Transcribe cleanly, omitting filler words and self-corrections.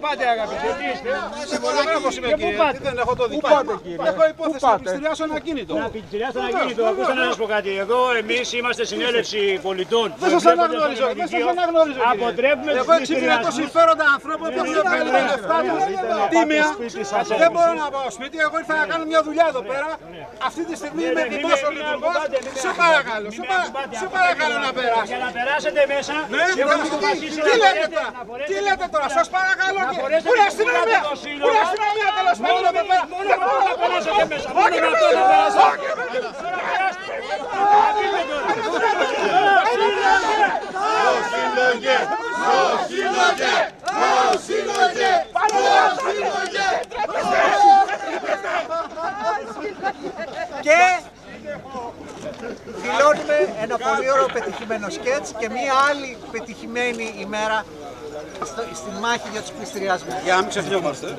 Πάτε αγαπητέ, τι είστε? Συμφωνώ είμαι κύριε, δεν έχω το δικαίωμα. Έχω υπόθεση να πληστηριάσω ένα ακίνητο. Να πληστηριάσω ένα ακίνητο, ακούστε να σας πω κάτι. Εδώ εμείς είμαστε συνέλευση πολιτών. Δεν σας αναγνωρίζω, δεν σας αναγνωρίζω. Αποτρέπουμε εγώ εξυπηρετώ συμφέροντα ανθρώπων που έχουν παίρνει τα λεφτά τους τίμια. Δεν μπορώ να πάω σπίτι, εγώ ήρθα να κάνω μια δουλειά εδώ πέρα. Αυτή τη στιγμή είμαι δημόσιο λειτουργός. Σε παρακαλώ, σε παρακαλώ να περάσετε. Για να περάσετε μέσα, τι λέτε τώρα, σας παρακαλώ. Πού είναι αστυνομία, πού είναι αστυνομία τέλος πάντων εδώ πέρα. μόνο με αυτό να περάσετε μέσα. Μόνο με αυτό να περάσετε. Και δηλώνουμε ένα πολύ ωραίο πετυχημένο σκέτς και μια άλλη πετυχημένη ημέρα στη μάχη για τους πληστηριασμούς. Για να μην ξεχνιόμαστε.